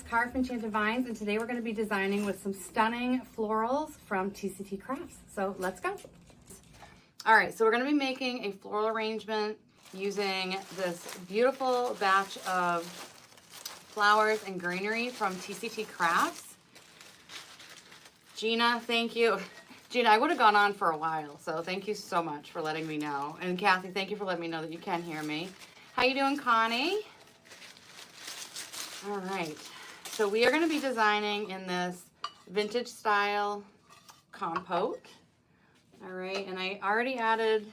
Carved Enchanted Vines, and today we're going to be designing with some stunning florals from TCT Crafts. So let's go. All right, so we're going to be making a floral arrangement using this beautiful batch of flowers and greenery from TCT Crafts. Gina, thank you. Gina, I would have gone on for a while, so thank you so much for letting me know. And Kathy, thank you for letting me know that you can hear me. How you doing, Connie? All right, so we are going to be designing in this vintage style compote. All right, and I already added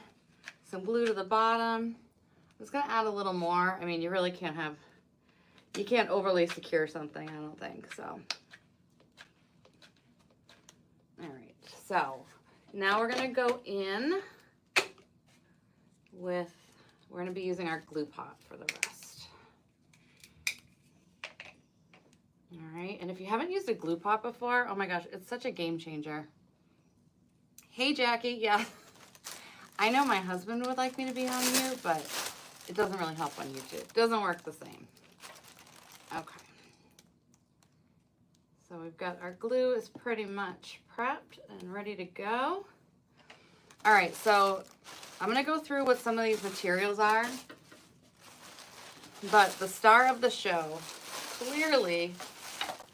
some glue to the bottom. I'm just going to add a little more. I mean, you really can't have, you can't overly secure something, I don't think, so. All right, so now we're going to go in with, we're going to be using our glue pot for the rest. All right, and if you haven't used a glue pot before, oh my gosh, it's such a game changer. Hey, Jackie, yeah. I know my husband would like me to be on mute, but it doesn't really help on YouTube. It doesn't work the same. Okay. So we've got our glue is pretty much prepped and ready to go. All right, so I'm gonna go through what some of these materials are, but the star of the show clearly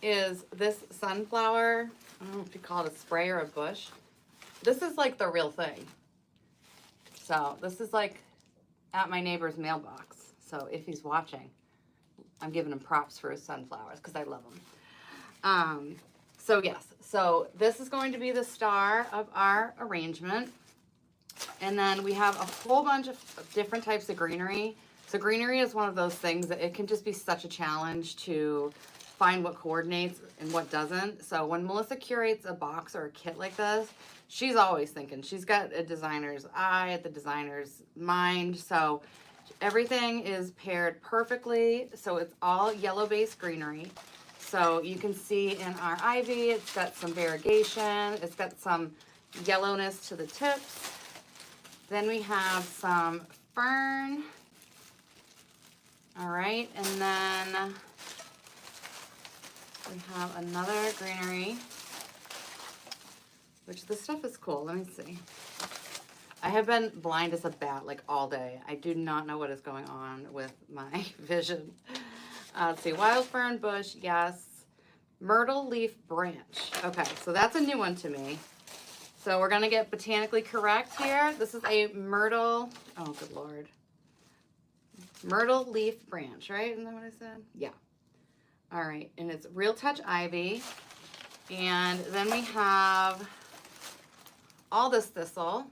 is this sunflower. I don't know if you call it a spray or a bush. This is like the real thing. So this is like at my neighbor's mailbox. So if he's watching, I'm giving him props for his sunflowers because I love them. So yes, so this is going to be the star of our arrangement. And then we have a whole bunch of different types of greenery. So greenery is one of those things that it can just be such a challenge to find what coordinates and what doesn't. So when Melissa curates a box or a kit like this, she's always thinking. She's got a designer's eye, the designer's mind. So everything is paired perfectly. So it's all yellow-based greenery. So you can see in our ivy, it's got some variegation. It's got some yellowness to the tips. Then we have some fern. All right, and then we have another greenery, which this stuff is cool. Let me see. I have been blind as a bat like all day. I do not know what is going on with my vision. Let's see, wild fern bush, yes. Myrtle leaf branch. Okay, so that's a new one to me. So we're gonna get botanically correct here. This is a myrtle, oh good Lord. Myrtle leaf branch, right? Isn't that what I said? Yeah. All right, and it's Real Touch Ivy. And then we have all this thistle.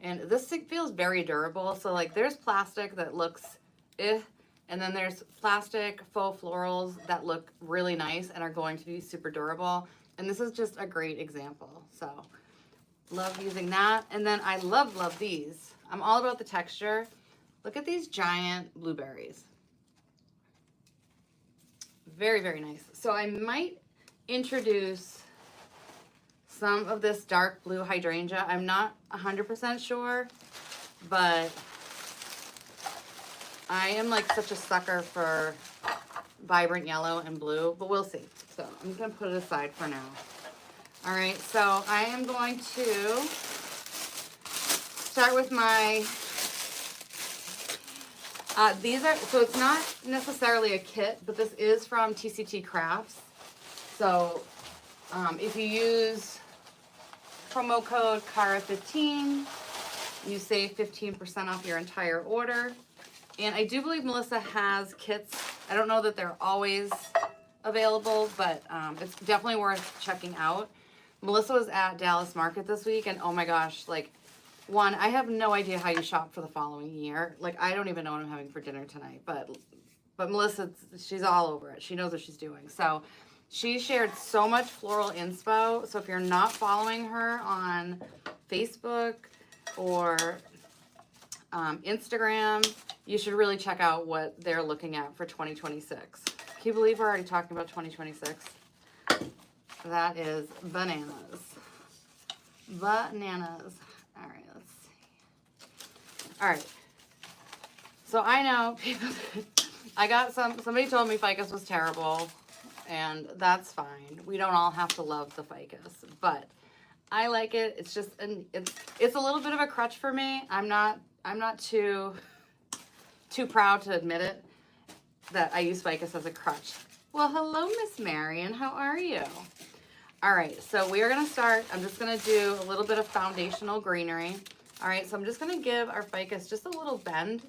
And this feels very durable. So like there's plastic that looks and then there's plastic faux florals that look really nice and are going to be super durable. And this is just a great example. So love using that. And then I love these. I'm all about the texture. Look at these giant blueberries. Very, very nice. So I might introduce some of this dark blue hydrangea. I'm not 100% sure, but I am like such a sucker for vibrant yellow and blue, but we'll see. So I'm just gonna put it aside for now. All right, so I am going to start with my, so it's not necessarily a kit, but this is from TCT Crafts. So if you use promo code KARA15, you save 15% off your entire order. And I do believe Melissa has kits. I don't know that they're always available, but it's definitely worth checking out. Melissa was at Dallas Market this week, and oh my gosh, like, one, I have no idea how you shop for the following year. Like, I don't even know what I'm having for dinner tonight, but Melissa, she's all over it. She knows what she's doing. So she shared so much floral inspo. So if you're not following her on Facebook or Instagram, you should really check out what they're looking at for 2026. Can you believe we're already talking about 2026? That is bananas. Bananas. All right, let's see. All right. So I know people, I got somebody told me ficus was terrible. and that's fine. We don't all have to love the ficus, but I like it. It's just, it's a little bit of a crutch for me. I'm not too proud to admit it that I use ficus as a crutch. Well, hello, Miss Marion. How are you? All right, so we are gonna start. I'm just gonna do a little bit of foundational greenery. All right, so I'm just gonna give our ficus just a little bend.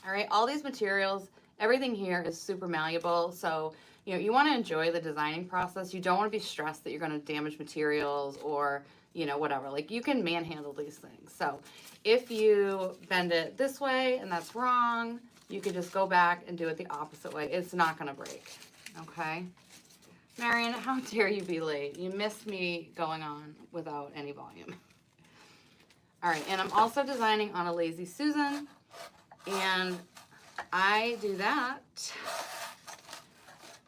All right, all these materials, everything here is super malleable. So, you know, you wanna enjoy the designing process. You don't wanna be stressed that you're gonna damage materials or, you know, whatever. Like, you can manhandle these things. So if you bend it this way and that's wrong, you could just go back and do it the opposite way. It's not gonna break, okay? Marion, how dare you be late? You missed me going on without any volume. All right, and I'm also designing on a Lazy Susan, and I do that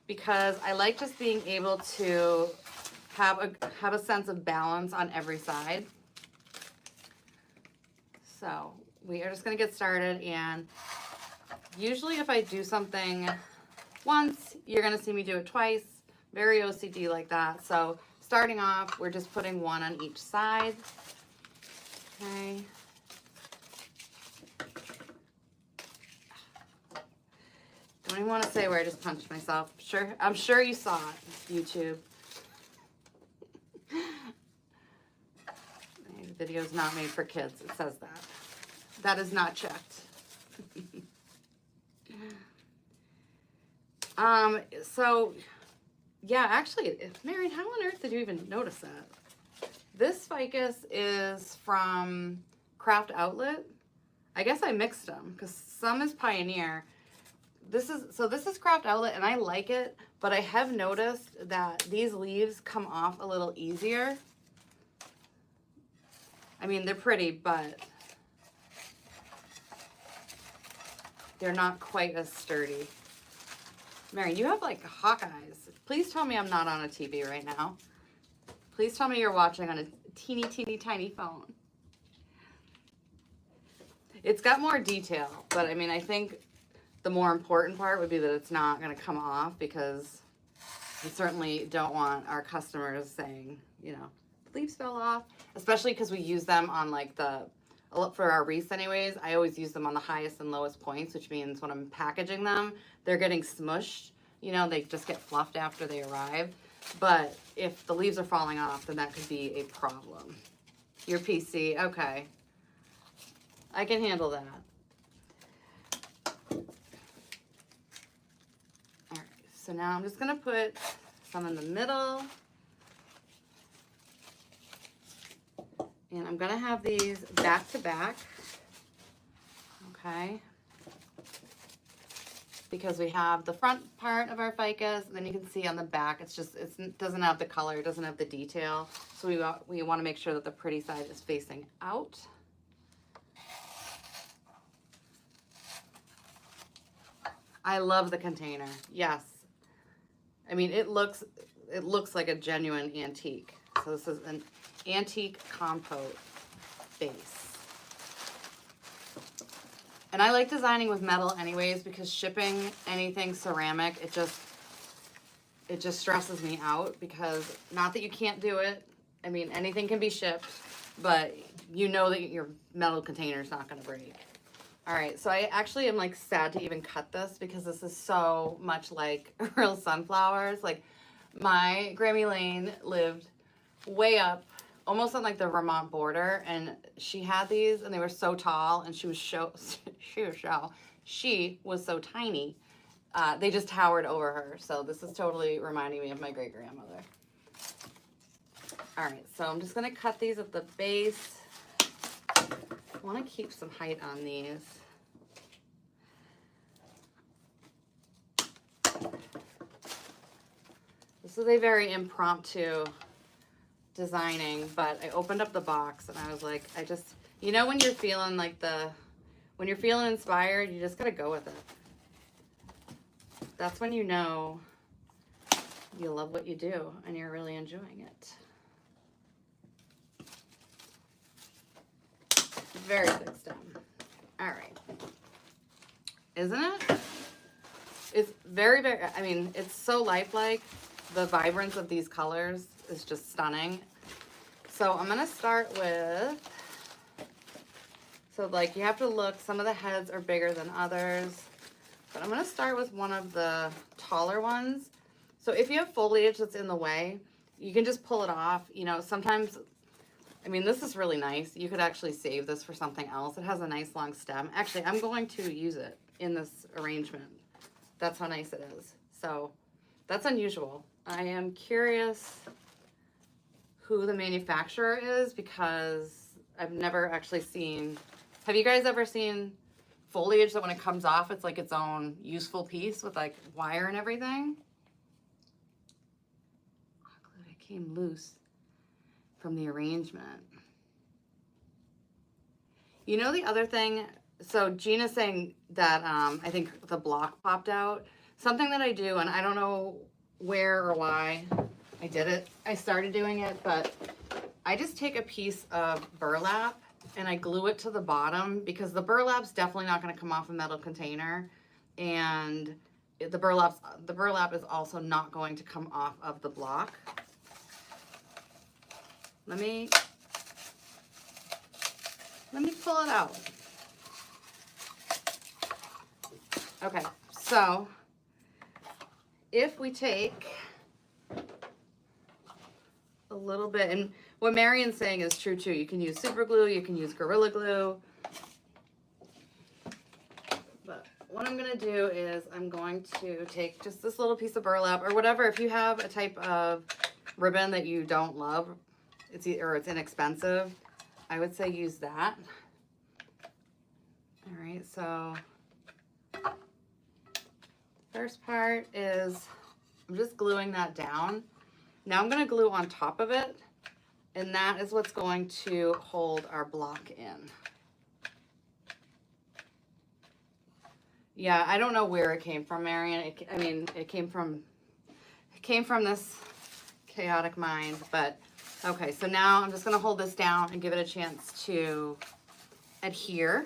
because I like just being able to have a sense of balance on every side. So we are just gonna get started, and usually if I do something once, you're gonna see me do it twice. Very OCD like that. So starting off, we're just putting one on each side. Okay. Don't even want to say where I just punched myself. I'm sure you saw it, YouTube. The video's not made for kids. It says that. That is not checked. So yeah, actually, Marion, how on earth did you even notice that? This ficus is from Craft Outlet. I guess I mixed them because some is Pioneer. This is Craft Outlet, and I like it, but I have noticed that these leaves come off a little easier. I mean, they're pretty, but they're not quite as sturdy. Marion, you have like hawk eyes. Please tell me I'm not on a TV right now. Please tell me you're watching on a teeny, teeny, tiny phone. It's got more detail, but I mean, I think the more important part would be that it's not going to come off, because we certainly don't want our customers saying, you know, leaves fell off, especially because we use them on like for our wreaths anyways. I always use them on the highest and lowest points, which means when I'm packaging them, they're getting smushed. You know, they just get fluffed after they arrive. But if the leaves are falling off, then that could be a problem. Your PC, okay. I can handle that. All right, so now I'm just gonna put some in the middle. And I'm gonna have these back to back, okay? Because we have the front part of our ficus, and then you can see on the back, it doesn't have the color, it doesn't have the detail. So we want to make sure that the pretty side is facing out. I love the container. Yes. I mean, it looks like a genuine antique. So this is an antique Compote base. And I like designing with metal anyways, because shipping anything ceramic, it just stresses me out, because not that you can't do it. I mean, anything can be shipped, but you know that your metal container is not going to break. All right, so I actually am like sad to even cut this, because this is so much like real sunflowers. Like, my Grammy Lane lived way up, almost on like the Vermont border, and she had these, and they were so tall, and she was so tiny. They just towered over her. So this is totally reminding me of my great grandmother. All right, so I'm just gonna cut these at the base. I want to keep some height on these. This is a very impromptu designing, but I opened up the box and I was like, you know, when you're feeling like when you're feeling inspired, you just gotta go with it. That's when you know you love what you do and you're really enjoying it. Very thick stem. All right. Isn't it? It's very, very, I mean, it's so lifelike. The vibrance of these colors is just stunning. So I'm gonna start with, so like you have to look, some of the heads are bigger than others, but I'm gonna start with one of the taller ones. So if you have foliage that's in the way, you can just pull it off. You know, sometimes, I mean, this is really nice. You could actually save this for something else. It has a nice long stem. Actually, I'm going to use it in this arrangement. That's how nice it is. So that's unusual. I am curious who the manufacturer is because I've never actually seen, have you guys ever seen foliage that when it comes off, it's like its own useful piece with like wire and everything? It came loose from the arrangement. You know the other thing, so Gina's saying that I think the block popped out. Something that I do, and I don't know where or why I did it. I started doing it, but I just take a piece of burlap and I glue it to the bottom because the burlap's definitely not going to come off a metal container, and the burlap is also not going to come off of the block. Let me pull it out. Okay, so if we take a little bit, and what Marion's saying is true too. You can use super glue, you can use Gorilla Glue. But what I'm gonna do is I'm going to take just this little piece of burlap or whatever. If you have a type of ribbon that you don't love, it's inexpensive, I would say use that. All right, so first part is I'm just gluing that down. Now I'm gonna glue on top of it, and that is what's going to hold our block in. Yeah, I don't know where it came from, Marion. I mean, it came from this chaotic mind, but okay, so now I'm just gonna hold this down and give it a chance to adhere.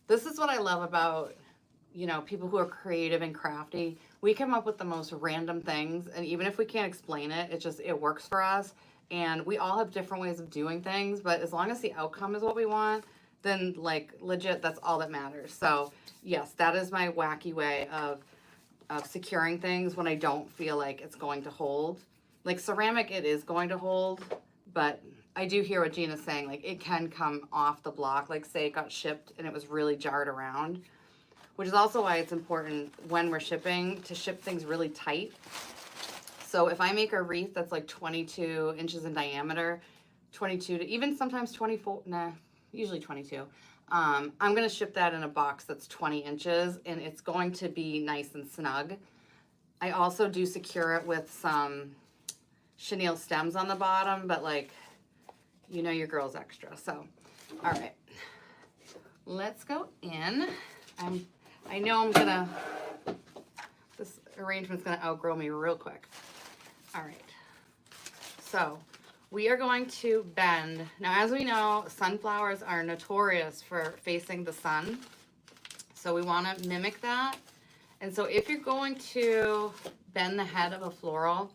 This is what I love about, you know, people who are creative and crafty. We come up with the most random things, and even if we can't explain it, it works for us. And we all have different ways of doing things, but as long as the outcome is what we want, then like legit, that's all that matters. So yes, that is my wacky way of securing things when I don't feel like it's going to hold. Like ceramic, it is going to hold, but I do hear what Gina's saying, like it can come off the block, like say it got shipped and it was really jarred around, which is also why it's important when we're shipping to ship things really tight. So if I make a wreath that's like 22 inches in diameter, 22 to even sometimes 24, nah, usually 22, I'm gonna ship that in a box that's 20 inches and it's going to be nice and snug. I also do secure it with some chenille stems on the bottom, but like, you know your girl's extra. So, all right, let's go in. I know this arrangement's gonna outgrow me real quick. All right, so we are going to bend. Now, as we know, sunflowers are notorious for facing the sun. So we wanna mimic that. And so if you're going to bend the head of a floral,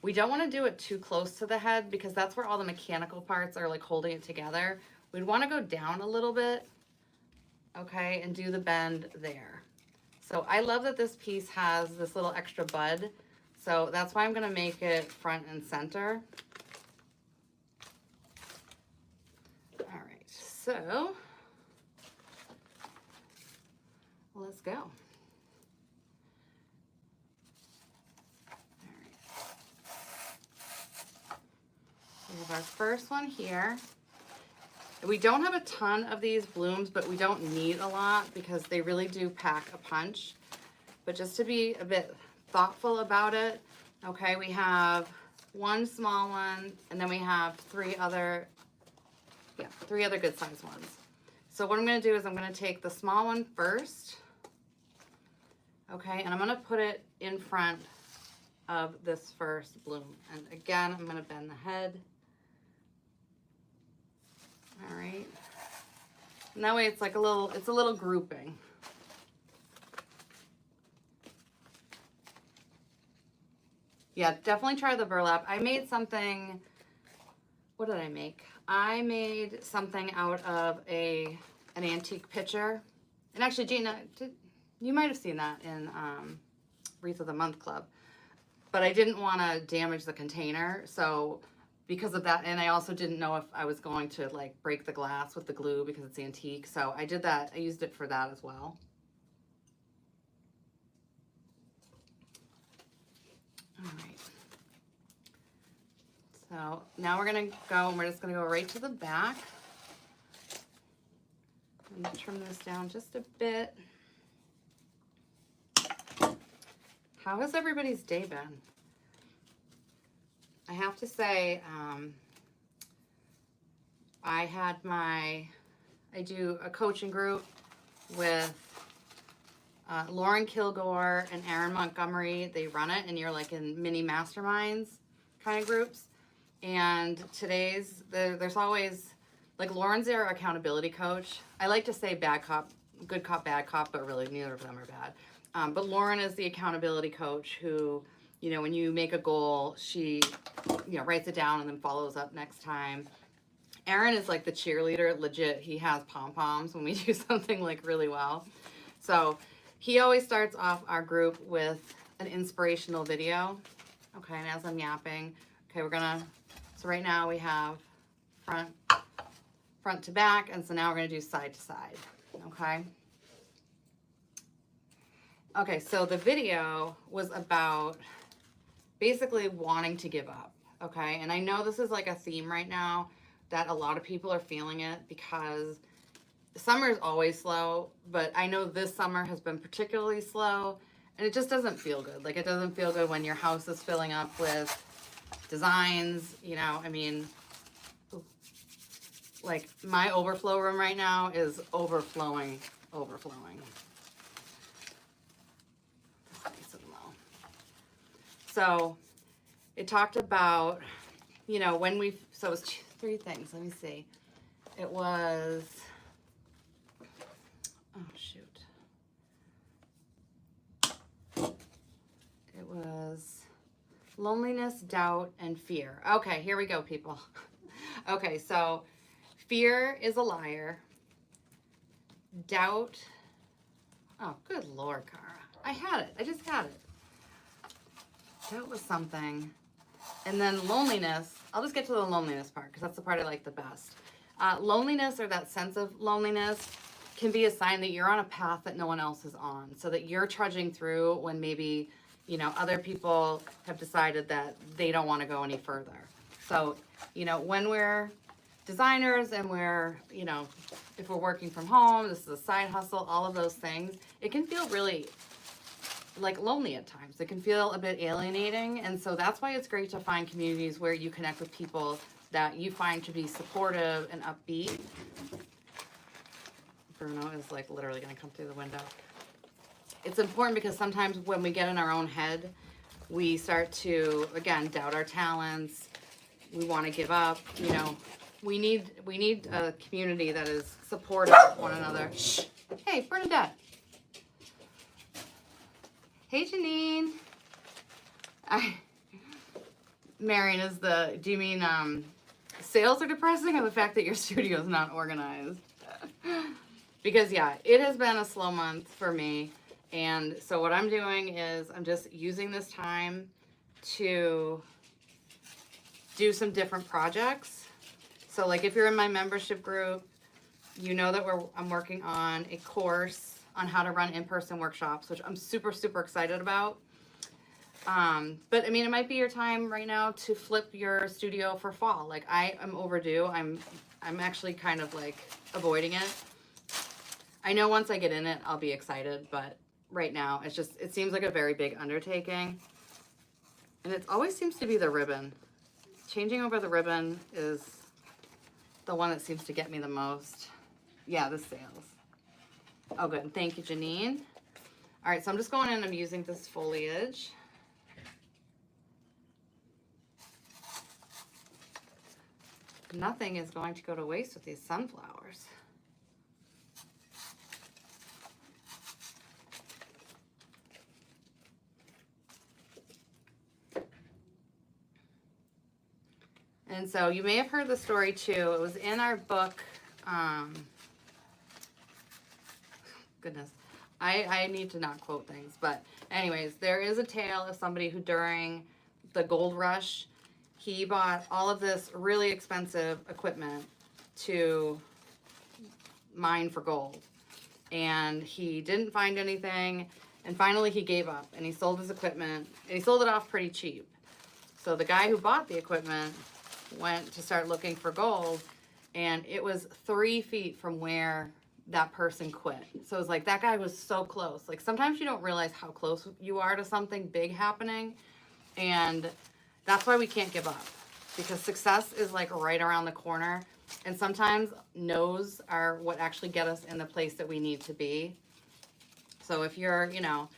we don't wanna do it too close to the head because that's where all the mechanical parts are like holding it together. We'd wanna go down a little bit, okay, and do the bend there. So I love that this piece has this little extra bud. So that's why I'm gonna make it front and center. All right, so let's go. All right. We have our first one here. We don't have a ton of these blooms, but we don't need a lot because they really do pack a punch. But just to be a bit thoughtful about it, okay, we have one small one, and then we have three other good sized ones. So what I'm gonna do is I'm gonna take the small one first, okay, and I'm gonna put it in front of this first bloom. And again, I'm gonna bend the head. All right, and that way it's like it's a little grouping. Yeah, definitely try the burlap. I made something, what did I make? I made something out of an antique pitcher. And actually, Gina, you might have seen that in Wreath of the Month Club. But I didn't want to damage the container, so because of that, and I also didn't know if I was going to like break the glass with the glue because it's antique, so I did that. I used it for that as well. All right. So now we're gonna go, and we're just gonna go right to the back. I'm gonna trim this down just a bit. How has everybody's day been? I have to say, I do a coaching group with Lauren Kilgore and Aaron Montgomery. They run it, and you're like in mini masterminds kind of groups. And there's always, like, Lauren's their accountability coach. I like to say bad cop, good cop, bad cop, but really neither of them are bad. But Lauren is the accountability coach who, you know, when you make a goal, she, you know, writes it down and then follows up next time. Aaron is like the cheerleader, legit. He has pom-poms when we do something like really well. So he always starts off our group with an inspirational video. Okay, and as I'm yapping, okay, so right now we have front to back, and so now we're gonna do side to side, okay? Okay, so the video was about basically wanting to give up, okay? And I know this is like a theme right now that a lot of people are feeling it because summer is always slow, but I know this summer has been particularly slow, and it just doesn't feel good. Like, it doesn't feel good when your house is filling up with designs, you know, I mean, like my overflow room right now is overflowing. So it talked about, you know, so it was three things. Let me see. It was, oh shoot. It was loneliness, doubt, and fear. Okay, here we go, people. Okay, so fear is a liar. Doubt, oh, good Lord, Cara. I just had it. Doubt was something. And then loneliness, I'll just get to the loneliness part because that's the part I like the best. Loneliness, or that sense of loneliness, can be a sign that you're on a path that no one else is on. So that you're trudging through when maybe, you know, other people have decided that they don't want to go any further. So, you know, when we're designers and we're, you know, if we're working from home, this is a side hustle, all of those things, it can feel really like lonely at times. It can feel a bit alienating. And so that's why it's great to find communities where you connect with people that you find to be supportive and upbeat. Bruno is like literally going to come through the window. It's important because sometimes when we get in our own head, we start to, again, doubt our talents. We want to give up. You know, we need a community that is supportive of one another. Shh. Hey, Bernadette. Hey, Janine. Marion, do you mean sales are depressing, or the fact that your studio is not organized? Because yeah, it has been a slow month for me. And so what I'm doing is I'm just using this time to do some different projects. So like if you're in my membership group, you know that I'm working on a course on how to run in-person workshops, which I'm super, super excited about. But I mean, it might be your time right now to flip your studio for fall. Like I am overdue. I'm actually kind of like avoiding it. I know once I get in it, I'll be excited, but right now it seems like a very big undertaking. And it always seems to be the ribbon. Changing over the ribbon is the one that seems to get me the most. Yeah, the sales. Oh, good. Thank you, Janine. All right, so I'm just going in and I'm using this foliage. Nothing is going to go to waste with these sunflowers. And so you may have heard the story too. It was in our book. Goodness, I need to not quote things, but anyways, there is a tale of somebody who during the gold rush, he bought all of this really expensive equipment to mine for gold, and he didn't find anything, and finally he gave up and he sold his equipment, and he sold it off pretty cheap. So the guy who bought the equipment went to start looking for gold, and it was 3 feet from where that person quit. So it was like, that guy was so close. Like, sometimes you don't realize how close you are to something big happening, and that's why we can't give up, because success is like right around the corner, and sometimes no's are what actually get us in the place that we need to be. So if you're, you know,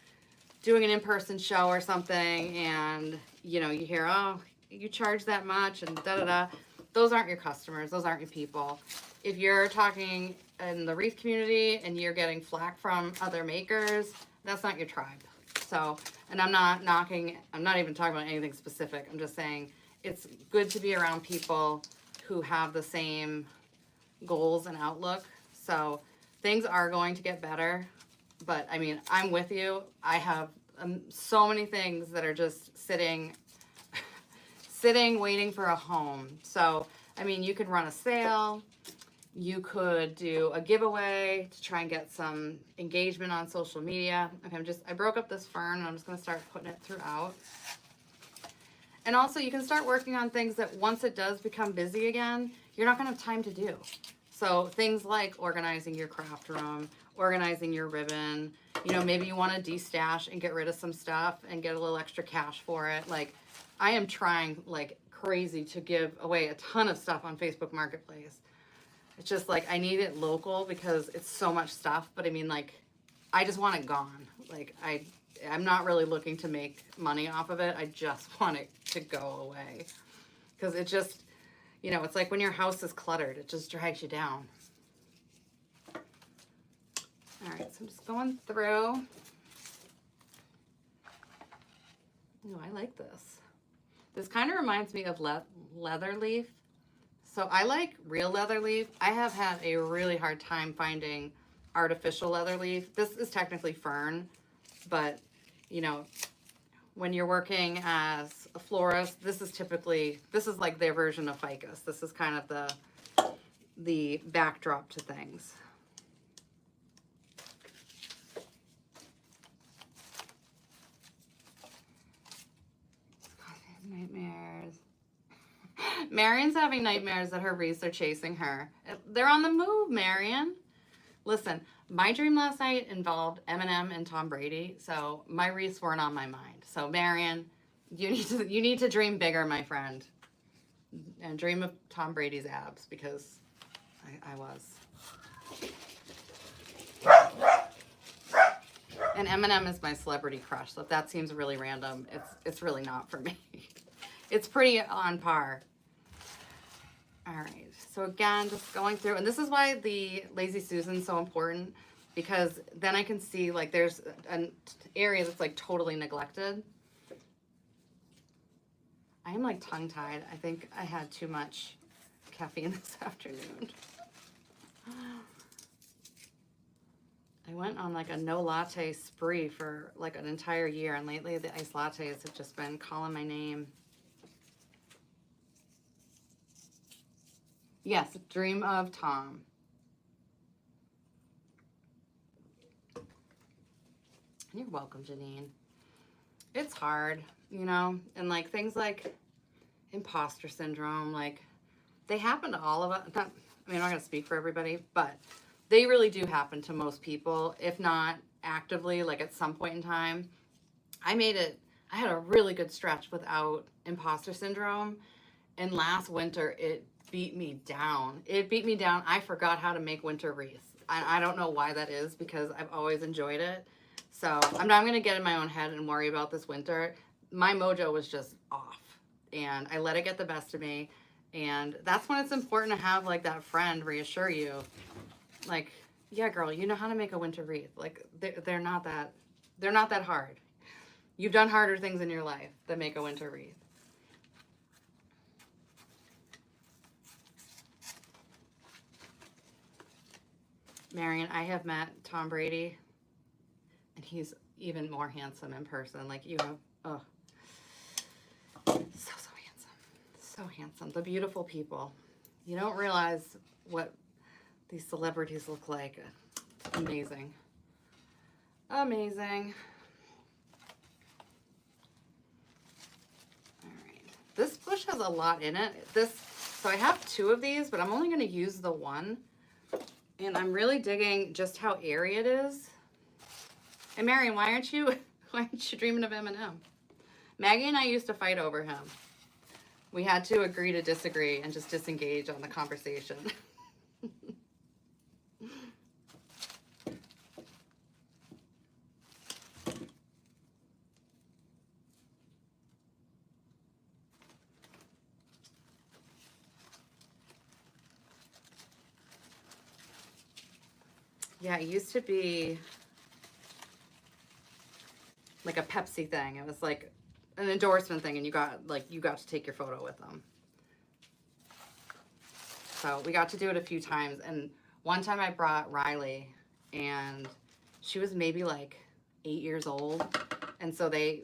doing an in-person show or something, and, you know, you hear, oh, you charge that much, and da-da-da, those aren't your customers, those aren't your people. If you're talking in the wreath community and you're getting flack from other makers, that's not your tribe. So, and I'm not knocking, I'm not even talking about anything specific. I'm just saying it's good to be around people who have the same goals and outlook. So things are going to get better, but I mean, I'm with you. I have so many things that are just sitting waiting for a home. So, I mean, you could run a sale. You could do a giveaway to try and get some engagement on social media. Okay, I broke up this fern, and I'm just gonna start putting it throughout. And also, you can start working on things that once it does become busy again, you're not gonna have time to do. So things like organizing your craft room, organizing your ribbon, you know, maybe you wanna de-stash and get rid of some stuff and get a little extra cash for it. Like, I am trying like crazy to give away a ton of stuff on Facebook Marketplace. It's just like, I need it local because it's so much stuff, but I mean, like, I just want it gone. Like, I'm not really looking to make money off of it. I just want it to go away. Because it just, you know, it's like when your house is cluttered, it just drags you down. All right, so I'm just going through. Oh, I like this. This kind of reminds me of leather leaf. So I like real leather leaf. I have had a really hard time finding artificial leather leaf. This is technically fern, but you know, when you're working as a florist, this is like their version of ficus. This is kind of the backdrop to things. Nightmares. Marion's having nightmares that her wreaths are chasing her. They're on the move, Marion. Listen, my dream last night involved Eminem and Tom Brady, so my wreaths weren't on my mind. So Marion, you need to dream bigger, my friend, and dream of Tom Brady's abs, because I was. And Eminem is my celebrity crush, so if that seems really random, it's really not for me. It's pretty on par. All right, so again, just going through, and this is why the Lazy Susan's so important, because then I can see like there's an area that's like totally neglected. I am like tongue-tied. I think I had too much caffeine this afternoon. I went on like a no latte spree for like an entire year, and lately the iced lattes have just been calling my name. Yes, dream of Tom. You're welcome, Janine. It's hard, you know, and like things like imposter syndrome, like they happen to all of us. I mean, I'm not going to speak for everybody, but they really do happen to most people, if not actively, like at some point in time. I had a really good stretch without imposter syndrome, and last winter it beat me down. It beat me down. I forgot how to make winter wreaths. I don't know why that is, because I've always enjoyed it. So I'm not going to get in my own head and worry about this winter. My mojo was just off, and I let it get the best of me. And that's when it's important to have like that friend reassure you, like, yeah, girl, you know how to make a winter wreath. Like they're not that hard. You've done harder things in your life than make a winter wreath. Marion, I have met Tom Brady, and he's even more handsome in person. Like you have, oh, so handsome. So handsome. The beautiful people. You don't realize what these celebrities look like. It's amazing. Amazing. All right. This bush has a lot in it. So I have 2 of these, but I'm only going to use the one. And I'm really digging just how airy it is. And Marion, why aren't you dreaming of M&M? Maggie and I used to fight over him. We had to agree to disagree and just disengage on the conversation. Yeah, it used to be like a Pepsi thing. It was like an endorsement thing, and you got to take your photo with them. So we got to do it a few times, and one time I brought Riley, and she was maybe like 8 years old, and so they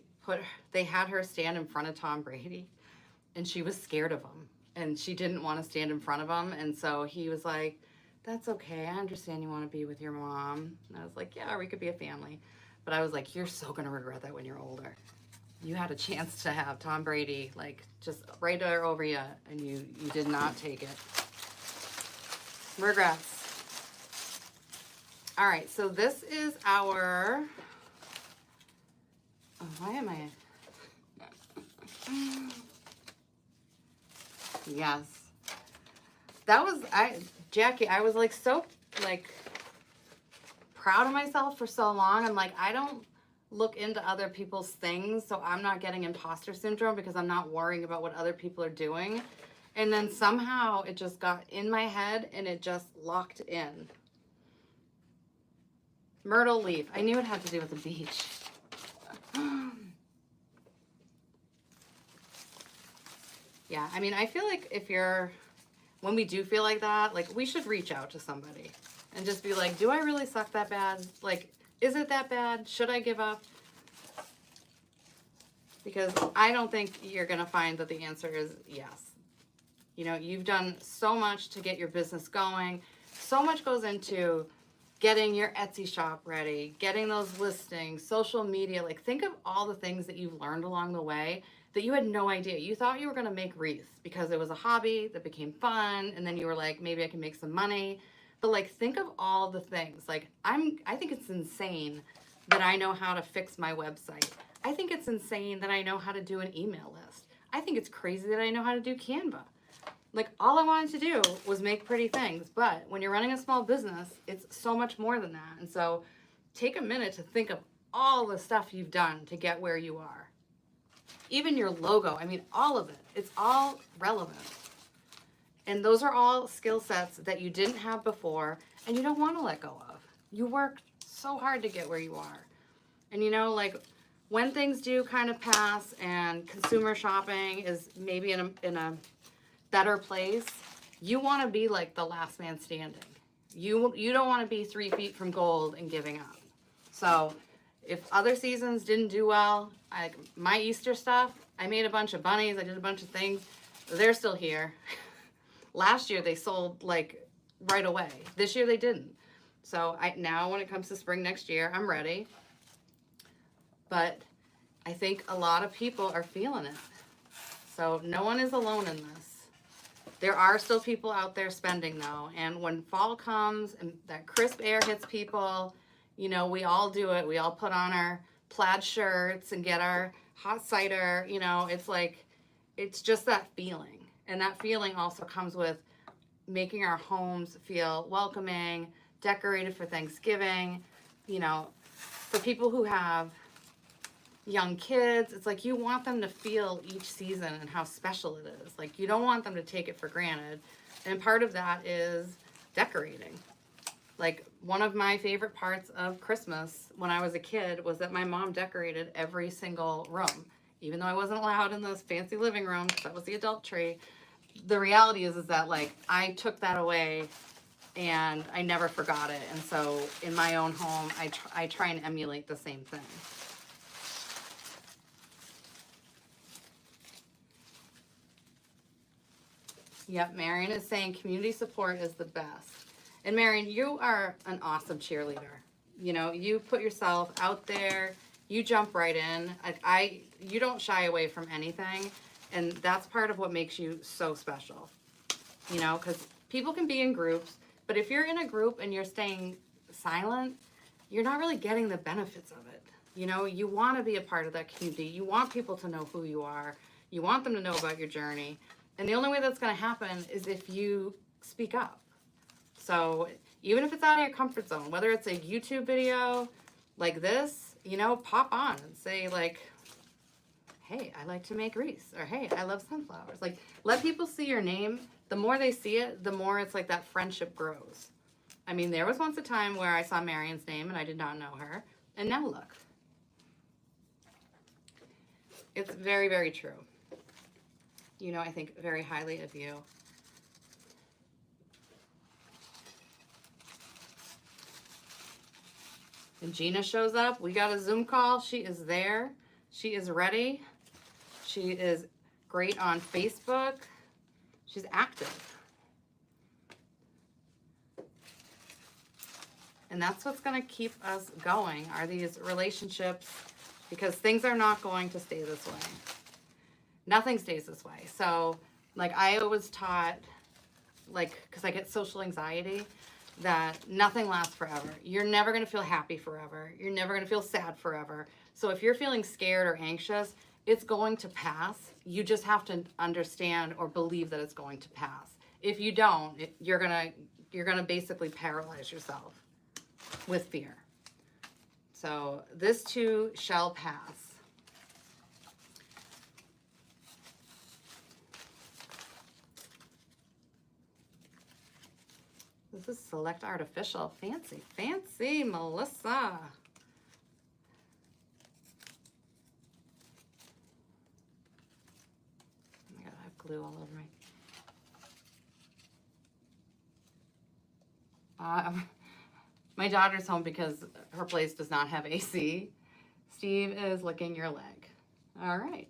had her stand in front of Tom Brady, and she was scared of him, and she didn't want to stand in front of him, and so he was like, "That's okay, I understand you want to be with your mom." And I was like, "Yeah, we could be a family." But I was like, "You're so gonna regret that when you're older. You had a chance to have Tom Brady like just right there over you, and you did not take it. Regrets." All right, so this is our, oh, why am I? Yes. That was, Jackie, I was like so like proud of myself for so long. I'm like, I don't look into other people's things, so I'm not getting imposter syndrome because I'm not worrying about what other people are doing. And then somehow it just got in my head and it just locked in. Myrtle leaf. I knew it had to do with the beach. Yeah, I mean, I feel like when we do feel like that, like we should reach out to somebody and just be like, do I really suck that bad? Like, is it that bad? Should I give up? Because I don't think you're going to find that the answer is yes. You know, you've done so much to get your business going. So much goes into getting your Etsy shop ready, getting those listings, social media. Like, think of all the things that you've learned along the way that you had no idea. You thought you were going to make wreaths because it was a hobby that became fun, and then you were like, maybe I can make some money. But like, think of all the things. Like, I think it's insane that I know how to fix my website. I think it's insane that I know how to do an email list. I think it's crazy that I know how to do Canva. Like, all I wanted to do was make pretty things. But when you're running a small business, it's so much more than that. And so take a minute to think of all the stuff you've done to get where you are. Even your logo, I mean, all of it. It's all relevant. And those are all skill sets that you didn't have before and you don't want to let go of. You worked so hard to get where you are. And you know, like, when things do kind of pass and consumer shopping is maybe in a better place, you want to be like the last man standing. You don't want to be 3 feet from gold and giving up. So if other seasons didn't do well, my Easter stuff, I made a bunch of bunnies, I did a bunch of things. They're still here. Last year they sold like right away. This year they didn't. So now when it comes to spring next year, I'm ready. But I think a lot of people are feeling it. So no one is alone in this. There are still people out there spending though. And when fall comes and that crisp air hits people, you know, we all do it. We all put on our plaid shirts and get our hot cider. You know, it's like, it's just that feeling. And that feeling also comes with making our homes feel welcoming, decorated for Thanksgiving. You know, for people who have young kids, it's like you want them to feel each season and how special it is. Like, you don't want them to take it for granted. And part of that is decorating. Like, one of my favorite parts of Christmas when I was a kid was that my mom decorated every single room. Even though I wasn't allowed in this fancy living room because that was the adult tree, the reality is that, like, I took that away and I never forgot it. And so in my own home, I try and emulate the same thing. Yep, Marion is saying community support is the best. And Marion, you are an awesome cheerleader. You know, you put yourself out there, you jump right in. You don't shy away from anything. And that's part of what makes you so special. You know, because people can be in groups, but if you're in a group and you're staying silent, you're not really getting the benefits of it. You know, you want to be a part of that community. You want people to know who you are. You want them to know about your journey. And the only way that's going to happen is if you speak up. So even if it's out of your comfort zone, whether it's a YouTube video like this, you know, pop on and say like, hey, I like to make wreaths, or hey, I love sunflowers. Like, let people see your name. The more they see it, the more it's like that friendship grows. I mean, there was once a time where I saw Marion's name and I did not know her. And now look. It's very, very true. You know, I think very highly of you. And Gina shows up. We got a Zoom call. She is there. She is ready. She is great on Facebook. She's active. And that's what's going to keep us going, are these relationships, because things are not going to stay this way. Nothing stays this way. So, like, I was taught, like, because I get social anxiety, that nothing lasts forever. You're never going to feel happy forever. You're never going to feel sad forever. So if you're feeling scared or anxious, it's going to pass. You just have to understand or believe that it's going to pass. If you don't, you're gonna basically paralyze yourself with fear. So this too shall pass. This is Select Artificial. Fancy, fancy, Melissa. Oh my God, I have glue all over me. My daughter's home because her place does not have AC. Steve is licking your leg. All right.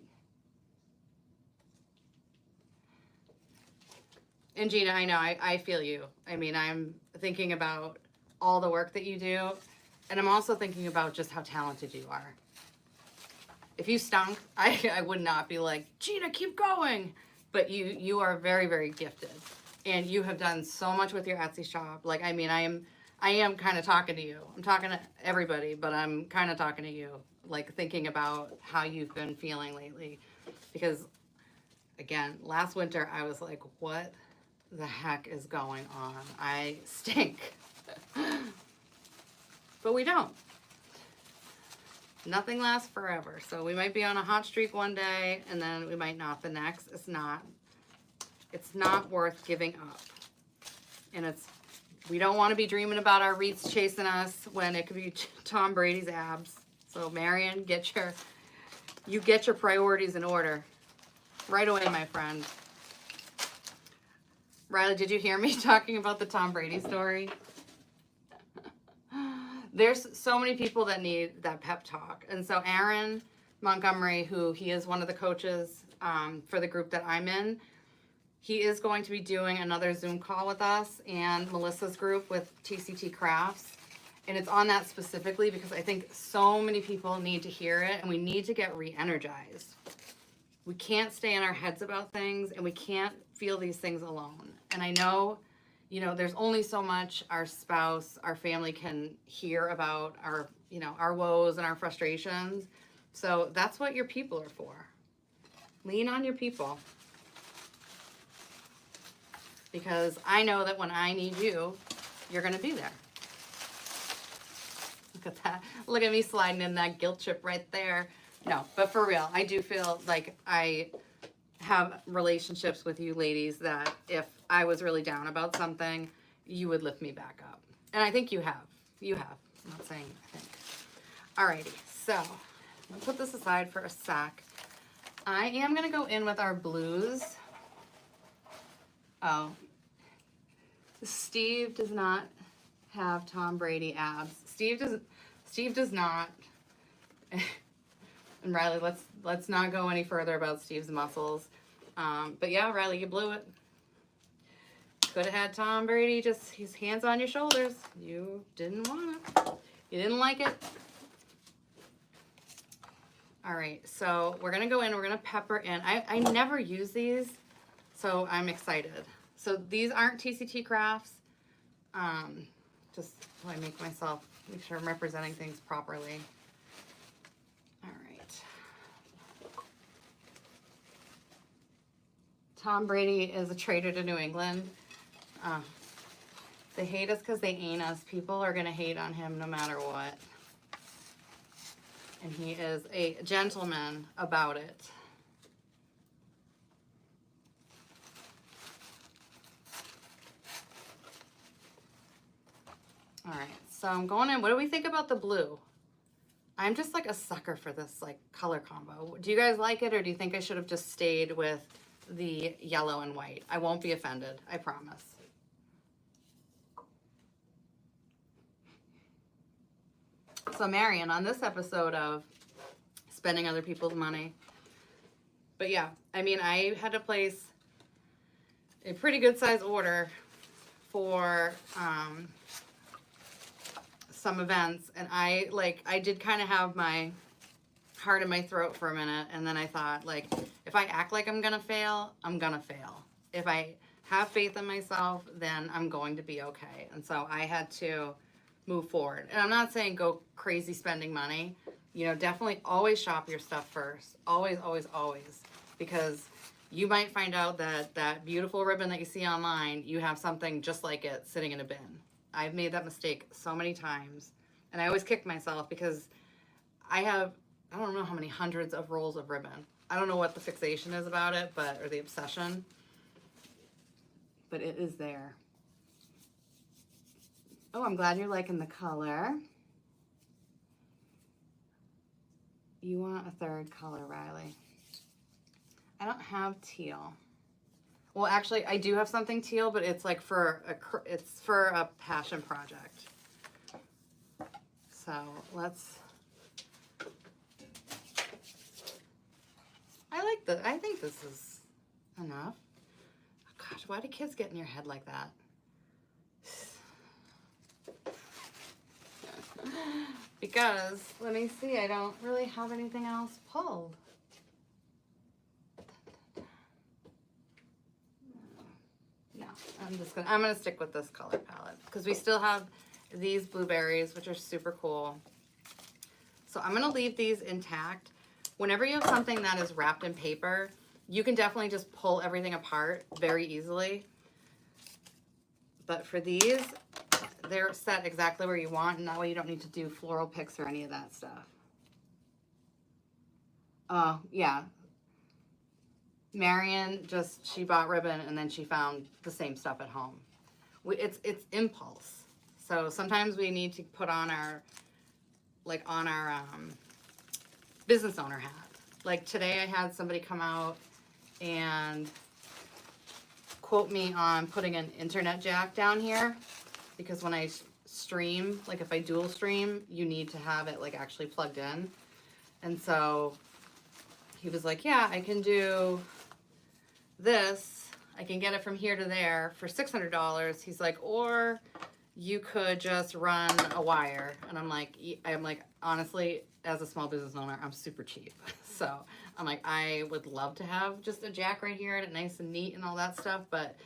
And Gina, I know, I feel you. I mean, I'm thinking about all the work that you do, and I'm also thinking about just how talented you are. If you stunk, I would not be like, Gina, keep going. But you are very, very gifted. And you have done so much with your Etsy shop. Like, I mean, I am kind of talking to you. I'm talking to everybody, but I'm kind of talking to you, like thinking about how you've been feeling lately. Because, again, last winter, I was like, what the heck is going on? I stink. But we don't. Nothing lasts forever. So we might be on a hot streak one day and then we might not the next. It's not worth giving up. And we don't want to be dreaming about our wreaths chasing us when it could be Tom Brady's abs. So Marion, get your priorities in order. Right away, my friend. Riley, did you hear me talking about the Tom Brady story? There's so many people that need that pep talk. And so Aaron Montgomery, who he is one of the coaches for the group that I'm in, he is going to be doing another Zoom call with us and Melissa's group with TCT Crafts. And it's on that specifically because I think so many people need to hear it and we need to get re-energized. We can't stay in our heads about things and we can't feel these things alone. And I know, you know, there's only so much our spouse, our family can hear about our, you know, our woes and our frustrations. So that's what your people are for. Lean on your people. Because I know that when I need you, you're going to be there. Look at that. Look at me sliding in that guilt trip right there. No, but for real, I do feel like I have relationships with you ladies that if I was really down about something, you would lift me back up. And I think you have. You have. I'm not saying I think. Alrighty, so I'll put this aside for a sec. I am going to go in with our blues. Oh. Steve does not have Tom Brady abs. Steve does not. And Riley, let's not go any further about Steve's muscles. But yeah, Riley, you blew it. Could have had Tom Brady, just his hands on your shoulders. You didn't want it. You didn't like it. All right, so we're gonna go in, we're gonna pepper in. I never use these, so I'm excited. So these aren't TCT Crafts. Just so I make sure I'm representing things properly. All right. Tom Brady is a traitor to New England. They hate us because they ain't us. People are gonna hate on him no matter what. And he is a gentleman about it. All right, so I'm going in. What do we think about the blue? I'm just like a sucker for this like color combo. Do you guys like it, or do you think I should have just stayed with the yellow and white? I won't be offended, I promise. So Marion, on this episode of spending other people's money, but yeah, I mean, I had to place a pretty good size order for some events, and I did kind of have my heart in my throat for a minute, and then I thought, like, if I act like I'm gonna fail, I'm gonna fail. If I have faith in myself, then I'm going to be okay. And so I had to move forward. And I'm not saying go crazy spending money. You know, definitely always shop your stuff first. Always, always, always. Because you might find out that that beautiful ribbon that you see online, you have something just like it sitting in a bin. I've made that mistake so many times. And I always kick myself because I don't know how many hundreds of rolls of ribbon. I don't know what the fixation is about it, or the obsession. But it is there. Oh, I'm glad you're liking the color. You want a third color, Riley. I don't have teal. Well, actually, I do have something teal, but it's like it's for a passion project. So let's. I think this is enough. Oh, gosh, why do kids get in your head like that? Because, let me see, I don't really have anything else pulled. No, I'm gonna stick with this color palette because we still have these blueberries, which are super cool. So I'm gonna leave these intact. Whenever you have something that is wrapped in paper, you can definitely just pull everything apart very easily. But for these, they're set exactly where you want, and that way you don't need to do floral picks or any of that stuff. Oh, yeah. Marion she bought ribbon and then she found the same stuff at home. It's impulse. So sometimes we need to put on our business owner hat. Like today I had somebody come out and quote me on putting an internet jack down here, because when I stream, like if I dual stream, you need to have it like actually plugged in. And so he was like, yeah, I can do this. I can get it from here to there for $600. He's like, or you could just run a wire. And I'm like, honestly, as a small business owner, I'm super cheap. So I'm like, I would love to have just a jack right here and it nice and neat and all that stuff, but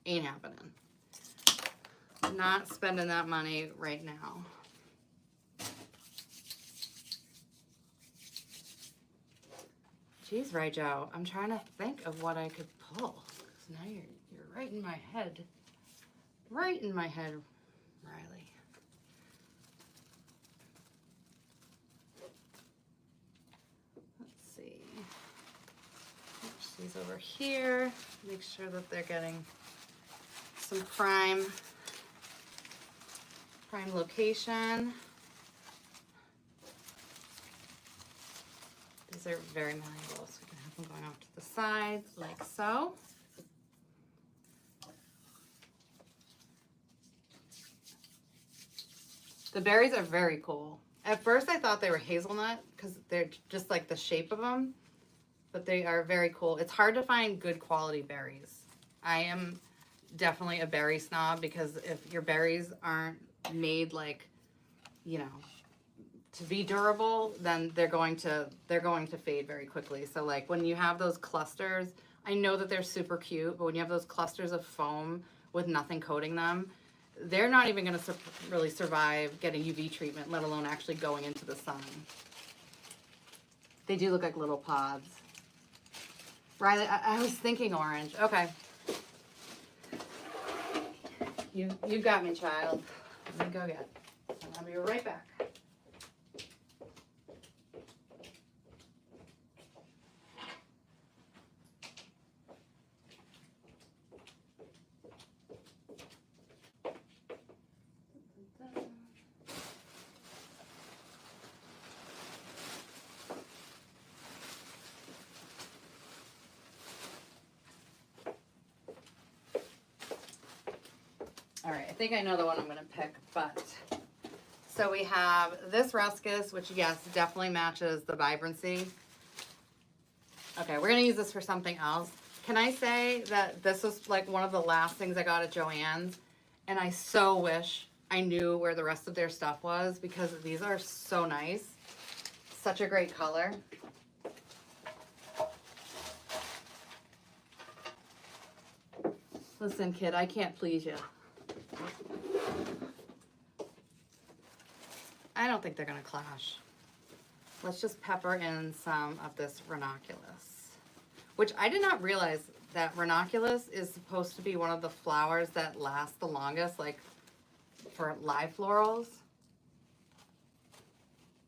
ain't happening. Not spending that money right now. Jeez, Raijo, I'm trying to think of what I could pull. Because now you're right in my head. Right in my head, Riley. Let's see. Push these over here. Make sure that they're getting some prime location. These are very malleable, so we can have them going off to the sides like so. The berries are very cool. At first I thought they were hazelnut because they're just like the shape of them, but they are very cool. It's hard to find good quality berries. I am definitely a berry snob because if your berries aren't made like, you know, to be durable, then they're going to fade very quickly. So like when you have those clusters, I know that they're super cute, but when you have those clusters of foam with nothing coating them, they're not even going to really survive getting UV treatment, let alone actually going into the sun. They do look like little pods. Riley, I was thinking orange. Okay. You got me, child. Let me go get it. I'll be right back. All right, I think I know the one I'm going to pick, but so we have this ruscus, which yes, definitely matches the vibrancy. Okay, we're going to use this for something else. Can I say that this was like one of the last things I got at Joann's, and I so wish I knew where the rest of their stuff was because these are so nice. Such a great color. Listen, kid, I can't please you. I don't think they're going to clash. Let's just pepper in some of this ranunculus, which I did not realize that ranunculus is supposed to be one of the flowers that last the longest, like for live florals.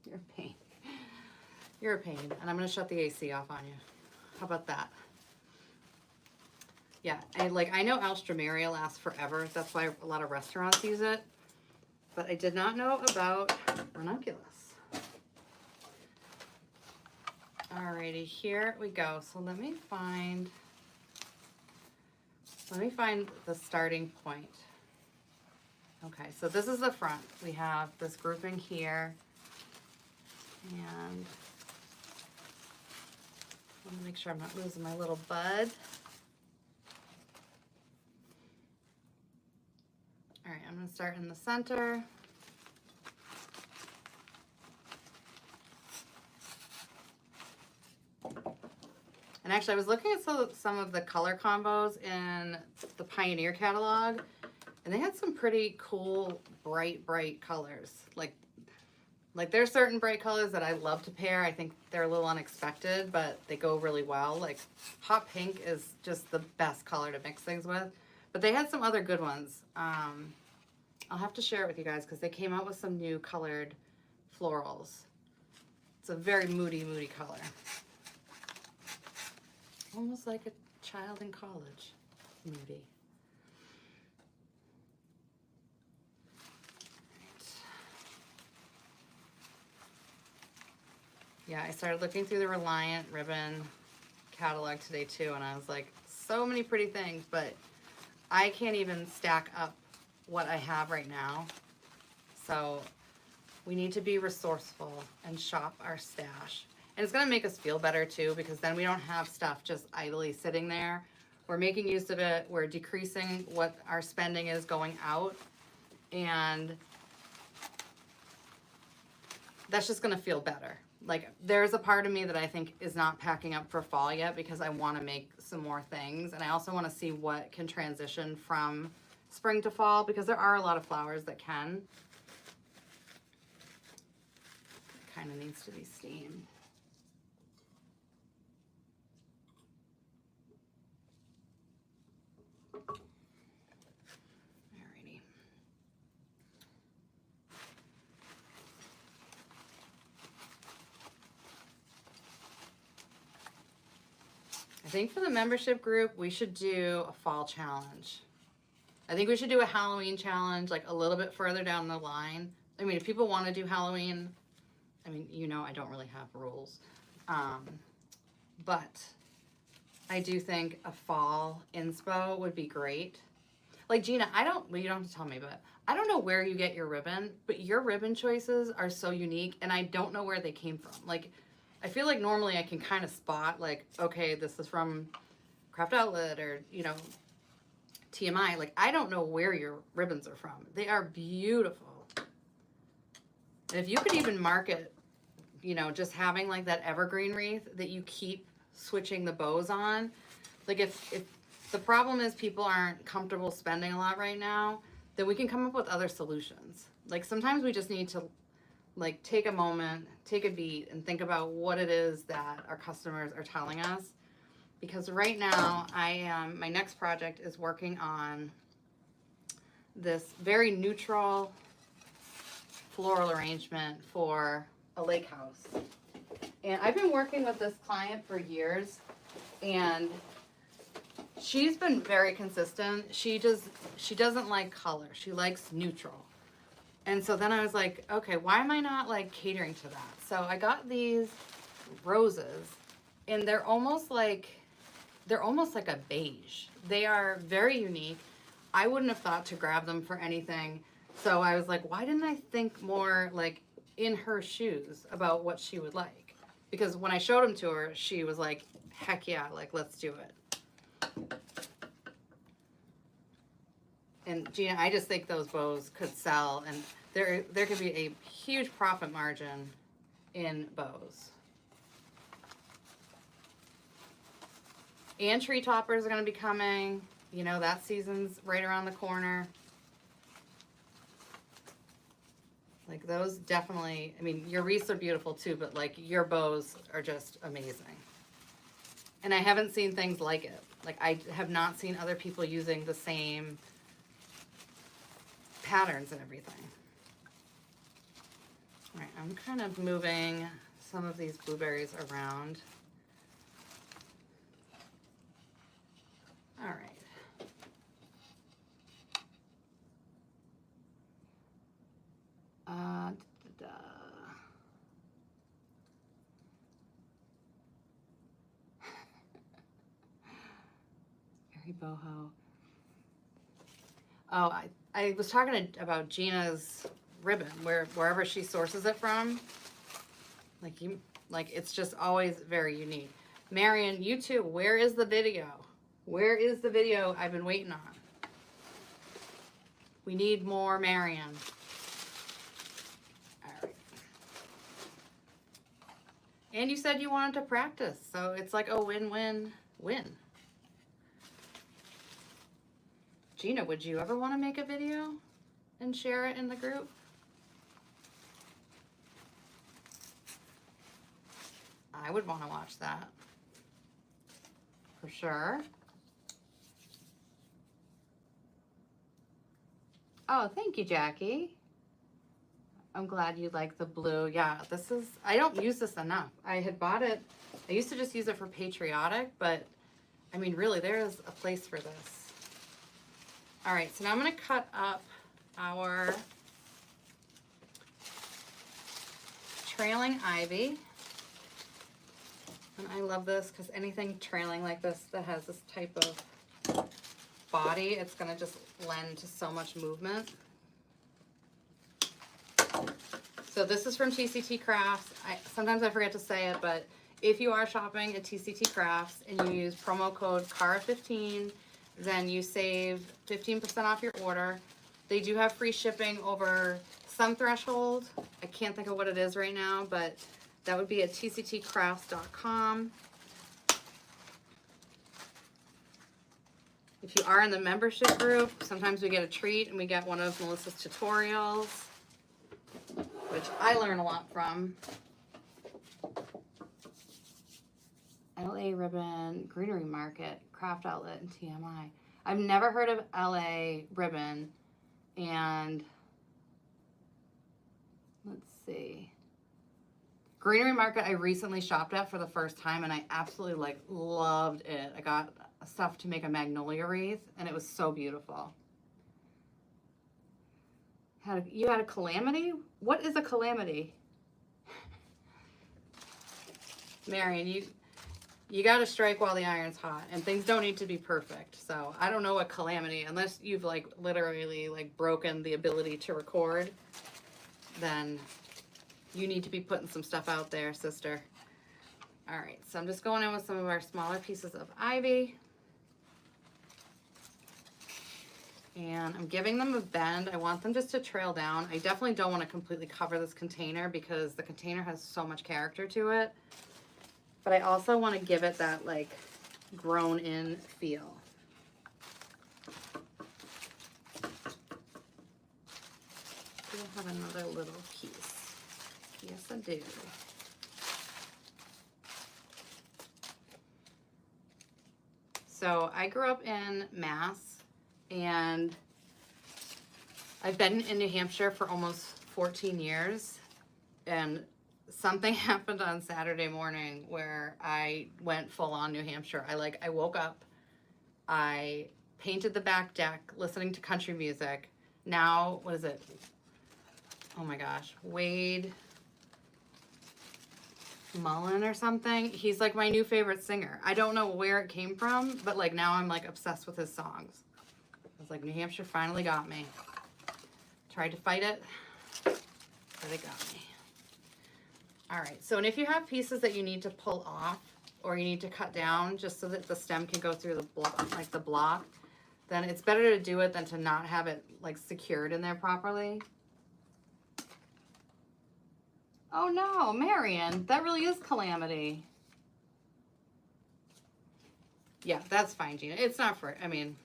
You're a pain. You're a pain. And I'm going to shut the AC off on you. How about that? Yeah, I know alstroemeria lasts forever. That's why a lot of restaurants use it. But I did not know about ranunculus. Alrighty, here we go. So let me find the starting point. Okay, so this is the front. We have this grouping here. And let me make sure I'm not losing my little bud. All right, I'm going to start in the center. And actually, I was looking at some of the color combos in the Pioneer catalog, and they had some pretty cool, bright colors. Like there's certain bright colors that I love to pair. I think they're a little unexpected, but they go really well. Like hot pink is just the best color to mix things with. But they had some other good ones. I'll have to share it with you guys because they came out with some new colored florals. It's a very moody color. Almost like a child in college. Moody. Right. Yeah, I started looking through the Reliant ribbon catalog today too, and I was like, so many pretty things, but I can't even stack up what I have right now. So we need to be resourceful and shop our stash. And it's going to make us feel better too, because then we don't have stuff just idly sitting there. We're making use of it. We're decreasing what our spending is going out. And that's just going to feel better. Like there's a part of me that I think is not packing up for fall yet because I want to make some more things. And I also want to see what can transition from spring to fall because there are a lot of flowers that can. It kind of needs to be steamed. Alrighty. I think for the membership group, we should do a fall challenge. I think we should do a Halloween challenge like a little bit further down the line. I mean, if people want to do Halloween, I mean, you know, I don't really have rules. But I do think a fall inspo would be great. Like Gina, well, you don't have to tell me, but I don't know where you get your ribbon, but your ribbon choices are so unique, and I don't know where they came from. Like, I feel like normally I can kind of spot, like, okay, this is from Craft Outlet or, you know, TMI. Like, I don't know where your ribbons are from. They are beautiful. And if you could even market, you know, just having like that evergreen wreath that you keep switching the bows on. Like if the problem is people aren't comfortable spending a lot right now, then we can come up with other solutions. Like sometimes we just need to like take a moment, take a beat, and think about what it is that our customers are telling us. Because right now my next project is working on this very neutral floral arrangement for a lake house. And I've been working with this client for years, and she's been very consistent. She doesn't like color. She likes neutral. And so then I was like, okay, why am I not like catering to that? So I got these roses, and they're almost like a beige. They are very unique. I wouldn't have thought to grab them for anything. So I was like, why didn't I think more like in her shoes about what she would like? Because when I showed them to her, she was like, heck yeah, like let's do it. And Gina, I just think those bows could sell, and there could be a huge profit margin in bows. And tree toppers are going to be coming. You know, that season's right around the corner. Like those definitely, I mean, your wreaths are beautiful too, but like your bows are just amazing. And I haven't seen things like it. Like I have not seen other people using the same patterns and everything. All right, I'm kind of moving some of these blueberries around. All right. Very boho. Oh, I was talking about Gina's ribbon, wherever she sources it from. Like it's just always very unique. Marion, you too. Where is the video? Where is the video I've been waiting on? We need more Marion. All right. And you said you wanted to practice, so it's like a win-win-win. Gina, would you ever want to make a video and share it in the group? I would want to watch that. For sure. Oh, thank you, Jackie. I'm glad you like the blue. Yeah, this is, I don't use this enough. I had bought it, I used to just use it for patriotic, but I mean, really, there is a place for this. All right, so now I'm going to cut up our trailing ivy. And I love this because anything trailing like this that has this type of body, it's going to just lend to so much movement. So this is from TCT Crafts. Sometimes I forget to say it, but if you are shopping at TCT Crafts and you use promo code CARA15, then you save 15% off your order. They do have free shipping over some threshold. I can't think of what it is right now, but that would be at tctcrafts.com. If you are in the membership group, sometimes we get a treat and we get one of Melissa's tutorials, which I learn a lot from. LA Ribbon, Greenery Market, Craft Outlet, and TMI. I've never heard of LA Ribbon, and let's see. Greenery Market I recently shopped at for the first time, and I absolutely loved it. I got stuff to make a magnolia wreath, and it was so beautiful. You had a calamity? What is a calamity? Marion, you got to strike while the iron's hot, and things don't need to be perfect. So I don't know what calamity, unless you've like literally like broken the ability to record, then you need to be putting some stuff out there, sister. All right, so I'm just going in with some of our smaller pieces of ivy. And I'm giving them a bend. I want them just to trail down. I definitely don't want to completely cover this container because the container has so much character to it. But I also want to give it that like grown in feel. Do I have another little piece? Yes, I do. So I grew up in Mass. And I've been in New Hampshire for almost 14 years. And something happened on Saturday morning where I went full on New Hampshire. I woke up, I painted the back deck, listening to country music. Now, what is it? Oh my gosh, Wade Mullen or something. He's like my new favorite singer. I don't know where it came from, but like now I'm like obsessed with his songs. I was like, New Hampshire finally got me. Tried to fight it, but it got me. All right, so and if you have pieces that you need to pull off or you need to cut down just so that the stem can go through the block, like the block, then it's better to do it than to not have it like secured in there properly. Oh no, Marion, that really is calamity. Yeah, that's fine, Gina. It's not for, I mean,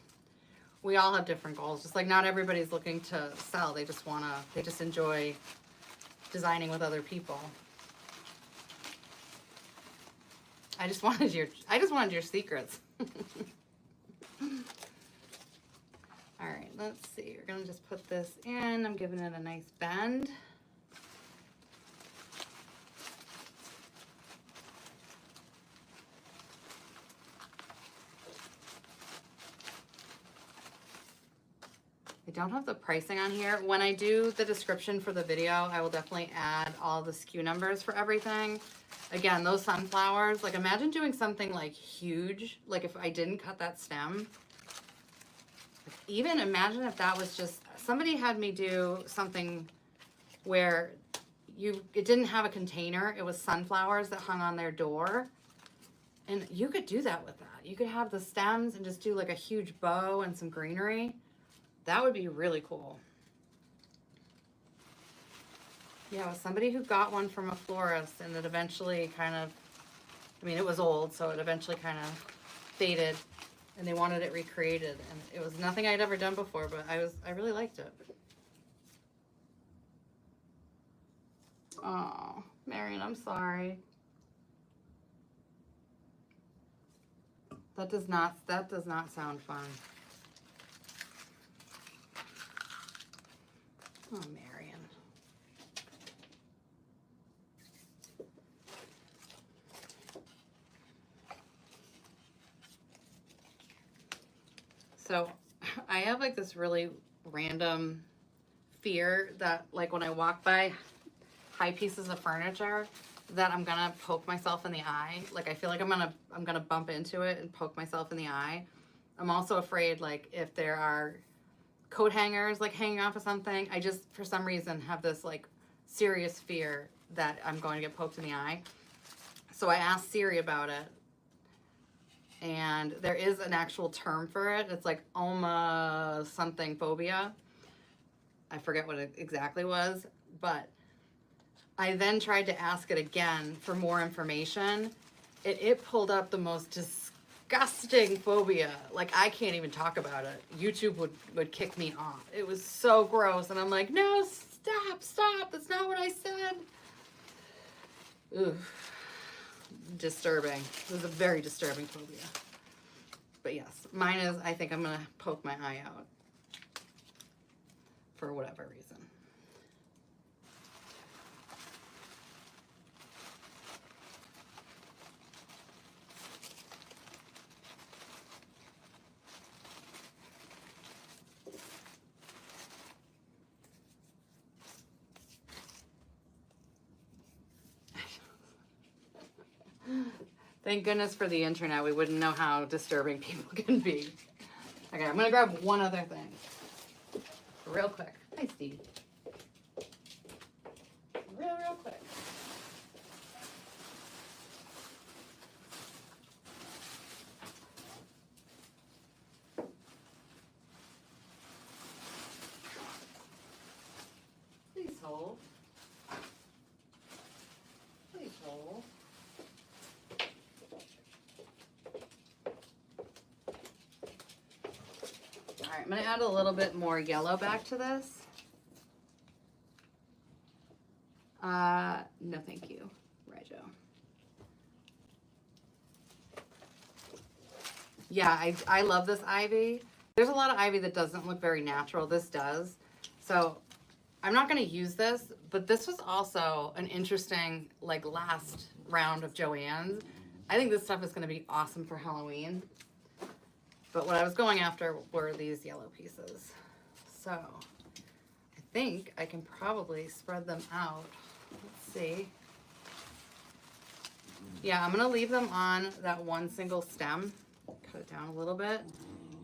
we all have different goals. Just like not everybody's looking to sell. They just enjoy designing with other people. I just wanted your secrets. All right, let's see. We're gonna just put this in. I'm giving it a nice bend. I don't have the pricing on here. When I do the description for the video, I will definitely add all the SKU numbers for everything. Again, those sunflowers, like imagine doing something like huge, like if I didn't cut that stem. Even imagine if that was just, somebody had me do something where it didn't have a container, it was sunflowers that hung on their door. And you could do that with that. You could have the stems and just do like a huge bow and some greenery. That would be really cool. Yeah, it was somebody who got one from a florist and it eventually kind of, I mean, it was old, so it eventually kind of faded and they wanted it recreated. And it was nothing I'd ever done before, but I really liked it. Oh, Marion, I'm sorry. That does not sound fun. Oh, Marion. So I have like this really random fear that like when I walk by high pieces of furniture that I'm gonna poke myself in the eye. Like I feel like I'm gonna bump into it and poke myself in the eye. I'm also afraid like if there are coat hangers like hanging off of something, I just for some reason have this like serious fear that I'm going to get poked in the eye. So I asked Siri about it. And there is an actual term for it. It's like Oma something phobia. I forget what it exactly was, but I then tried to ask it again for more information. It pulled up the most disgusting phobia. Like I can't even talk about it. YouTube would kick me off. It was so gross. And I'm like, no, stop. That's not what I said. Ooh. Disturbing. It was a very disturbing phobia. But yes, mine is, I think I'm going to poke my eye out for whatever reason. Thank goodness for the internet. We wouldn't know how disturbing people can be. Okay, I'm gonna grab one other thing. Real quick. Hi, Steve. Real quick. Please hold. Please hold. All right, I'm gonna add a little bit more yellow back to this. No thank you, Rijo. Yeah, I love this ivy. There's a lot of ivy that doesn't look very natural. This does. So I'm not gonna use this, but this was also an interesting like last round of Joann's. I think this stuff is gonna be awesome for Halloween. But what I was going after were these yellow pieces. So I think I can probably spread them out. Let's see. Yeah, I'm gonna leave them on that one single stem. Cut it down a little bit.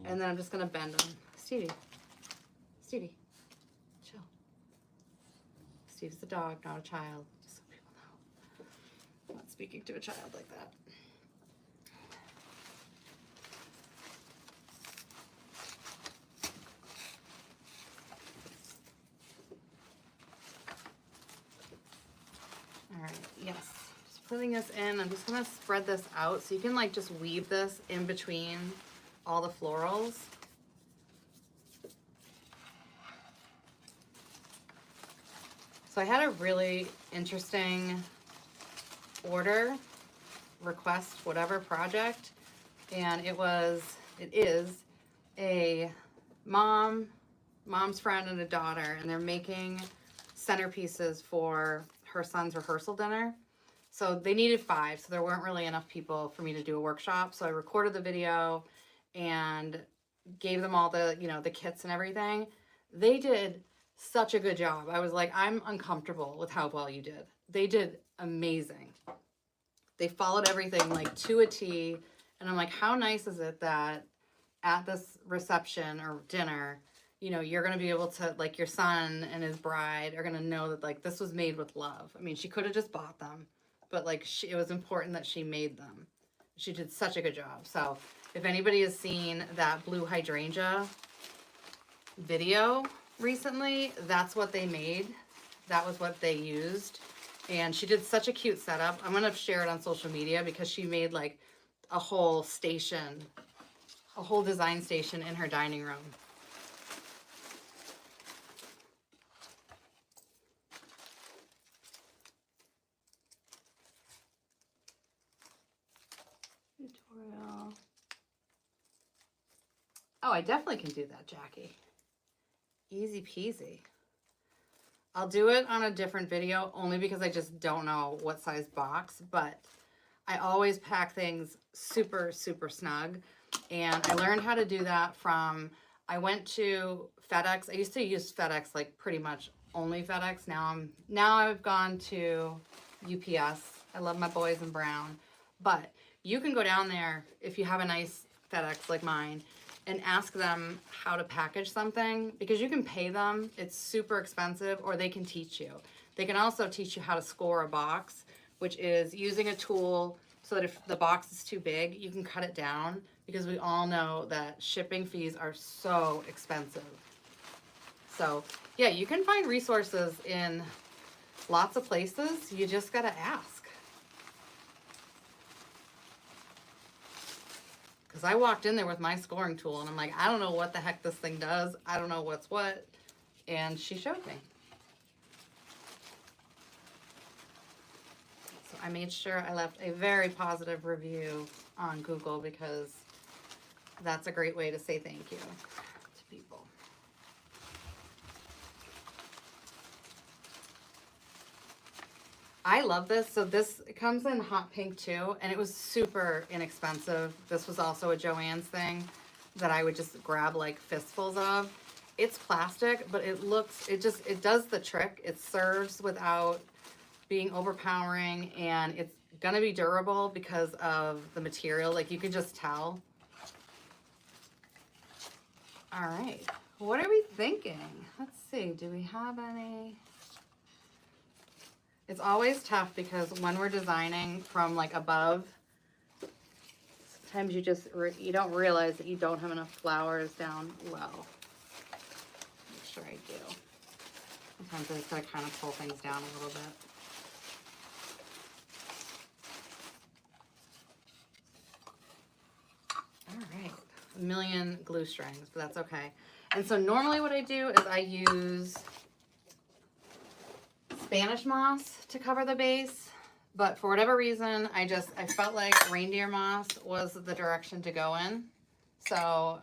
And then I'm just gonna bend them. Stevie, chill. Steve's a dog, not a child, just so people know. I'm not speaking to a child like that. All right, yes, just putting this in. I'm just gonna spread this out so you can like just weave this in between all the florals. So I had a really interesting order, request, whatever project, and it is a mom's friend and a daughter, and they're making centerpieces for her son's rehearsal dinner. So they needed 5, so there weren't really enough people for me to do a workshop. So I recorded the video and gave them all the, you know, the kits and everything. They did such a good job. I was like, I'm uncomfortable with how well you did. They did amazing. They followed everything like to a T. And I'm like, how nice is it that at this reception or dinner, you know, you're going to be able to, like, your son and his bride are going to know that, like, this was made with love. I mean, she could have just bought them, but, like, it was important that she made them. She did such a good job. So if anybody has seen that blue hydrangea video recently, that's what they made. That was what they used. And she did such a cute setup. I'm going to share it on social media because she made, like, a whole station, a whole design station in her dining room. Tutorial. Oh, I definitely can do that, Jackie. Easy peasy. I'll do it on a different video only because I just don't know what size box, but I always pack things super, super snug. And I learned how to do that from, I went to FedEx. I used to use FedEx, like pretty much only FedEx. Now I've gone to UPS. I love my boys in brown, but you can go down there if you have a nice FedEx like mine and ask them how to package something, because you can pay them. It's super expensive, or they can teach you. They can also teach you how to score a box, which is using a tool so that if the box is too big, you can cut it down, because we all know that shipping fees are so expensive. So yeah, you can find resources in lots of places. You just gotta ask. Because I walked in there with my scoring tool and I'm like, I don't know what the heck this thing does. I don't know what's what. And she showed me. So I made sure I left a very positive review on Google, because that's a great way to say thank you to people. I love this. So this comes in hot pink too, and it was super inexpensive. This was also a Joann's thing that I would just grab like fistfuls of. It's plastic, but it does the trick. It serves without being overpowering, and it's gonna be durable because of the material. Like you can just tell. All right, what are we thinking? Let's see, do we have any? It's always tough because when we're designing from like above, sometimes you don't realize that you don't have enough flowers down low. Make sure I do. Sometimes I just gotta kind of pull things down a little bit. All right, a million glue strings, but that's okay. And so normally what I do is I use Spanish moss to cover the base, but for whatever reason, I felt like reindeer moss was the direction to go in. So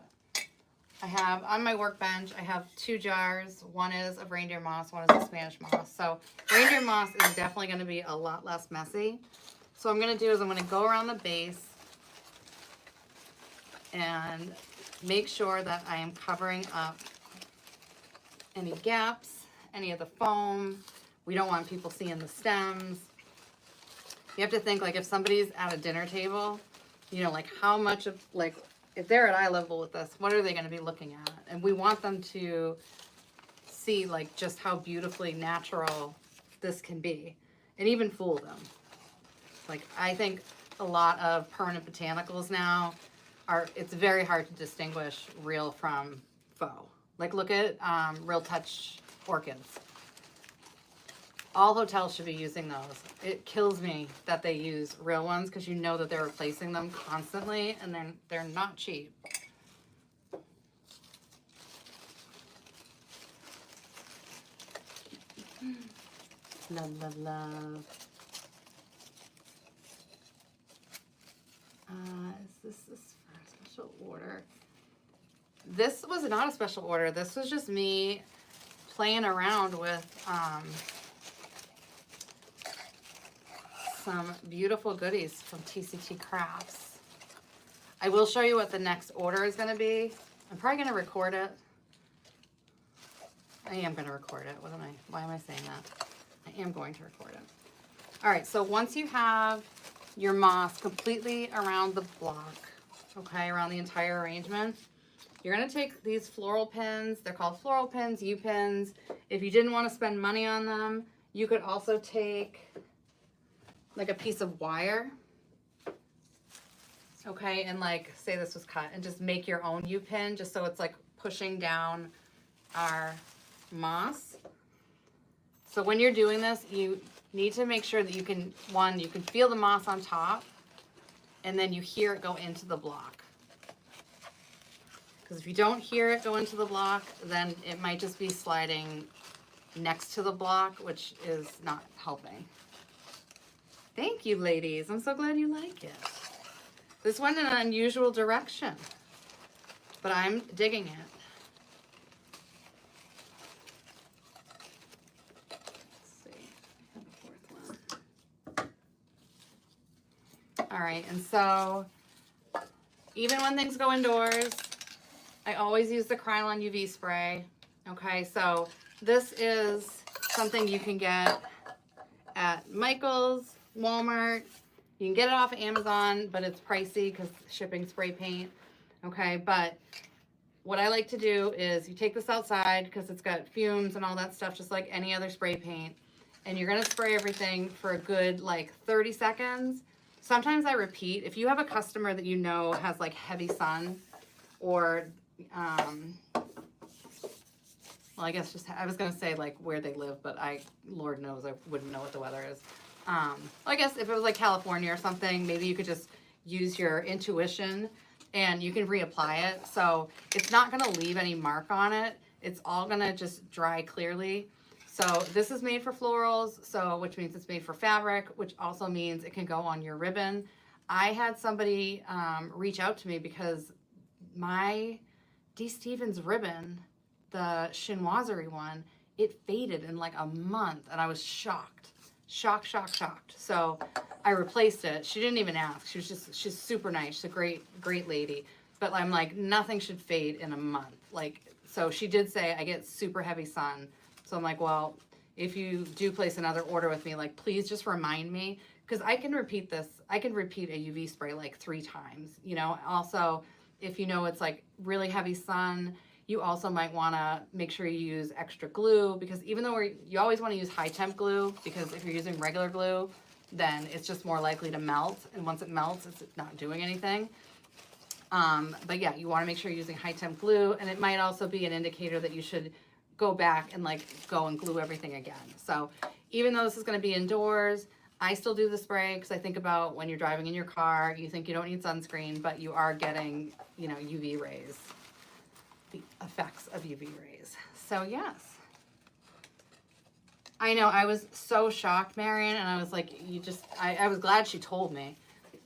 I have on my workbench, I have 2 jars. One is of reindeer moss, one is of Spanish moss. So reindeer moss is definitely going to be a lot less messy. So what I'm going to do is I'm going to go around the base and make sure that I am covering up any gaps, any of the foam. We don't want people seeing the stems. You have to think, like, if somebody's at a dinner table, you know, like how much of, like, if they're at eye level with this, what are they going to be looking at? And we want them to see, like, just how beautifully natural this can be and even fool them. Like, I think a lot of permanent botanicals now it's very hard to distinguish real from faux. Like, look at Real Touch orchids. All hotels should be using those. It kills me that they use real ones because you know that they're replacing them constantly and they're not cheap. Love, love, love. Is this for a special order? This was not a special order. This was just me playing around with some beautiful goodies from TCT Crafts. I will show you what the next order is going to be. I'm probably going to record it. I am going to record it. Why am I saying that? I am going to record it. All right, so once you have your moss completely around the block, okay, around the entire arrangement, you're going to take these floral pins. They're called floral pins, U-pins. If you didn't want to spend money on them, you could also take like a piece of wire, okay, and like say this was cut and just make your own U-pin just so it's like pushing down our moss. So when you're doing this, you need to make sure that you can feel the moss on top and then you hear it go into the block. Because if you don't hear it go into the block, then it might just be sliding next to the block, which is not helping. Thank you, ladies. I'm so glad you like it. This went in an unusual direction, but I'm digging it. Let's see. I have a fourth one. All right, and so even when things go indoors, I always use the Krylon UV spray. Okay, so this is something you can get at Michael's, Walmart. You can get it off of Amazon, but it's pricey because shipping spray paint. Okay, but what I like to do is you take this outside because it's got fumes and all that stuff, just like any other spray paint. And you're going to spray everything for a good like 30 seconds. Sometimes I repeat. If you have a customer that you know has like heavy sun or well, I guess I was going to say like where they live, but Lord knows I wouldn't know what the weather is. I guess if it was like California or something, maybe you could just use your intuition and you can reapply it. So it's not going to leave any mark on it. It's all going to just dry clearly. So this is made for florals, so which means it's made for fabric, which also means it can go on your ribbon. I had somebody reach out to me because my D. Stevens ribbon, the chinoiserie one, it faded in like a month and I was shocked. Shocked. So I replaced it. She didn't even ask. She's super nice. She's a great lady. But I'm like, nothing should fade in a month. Like, so she did say I get super heavy sun. So I'm like, well, if you do place another order with me, like, please just remind me because I can repeat this. I can repeat a UV spray like 3 times, you know. Also, if you know it's like really heavy sun, you also might want to make sure you use extra glue, because even though you always want to use high temp glue, because if you're using regular glue, then it's just more likely to melt. And once it melts, it's not doing anything. But yeah, you want to make sure you're using high temp glue, and it might also be an indicator that you should go back and like go and glue everything again. So even though this is going to be indoors, I still do the spray because I think about when you're driving in your car, you think you don't need sunscreen, but you are getting, you know, UV rays, the effects of UV rays. So yes. I know, I was so shocked, Marion, and I was like, I was glad she told me,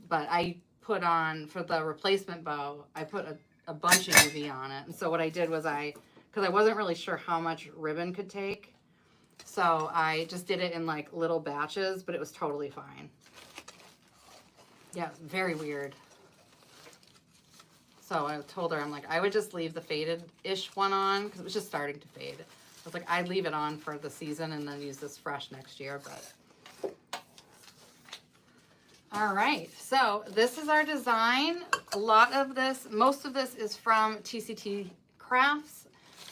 but I put on, for the replacement bow, I put a bunch of UV on it. And so what I did was because I wasn't really sure how much ribbon could take, so I just did it in like little batches, but it was totally fine. Yeah, very weird. So I told her, I'm like, I would just leave the faded-ish one on, because it was just starting to fade. I was like, I'd leave it on for the season and then use this fresh next year, but. All right, so this is our design. A lot of this, most of this is from TCT Crafts.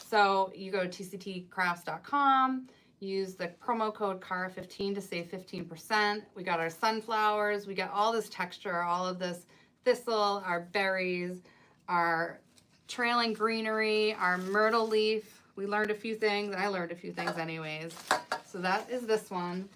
So you go to tctcrafts.com, use the promo code CARA15 to save 15%. We got our sunflowers, we got all this texture, all of this thistle, our berries, our trailing greenery, our myrtle leaf. We learned a few things. I learned a few things anyways. So that is this one.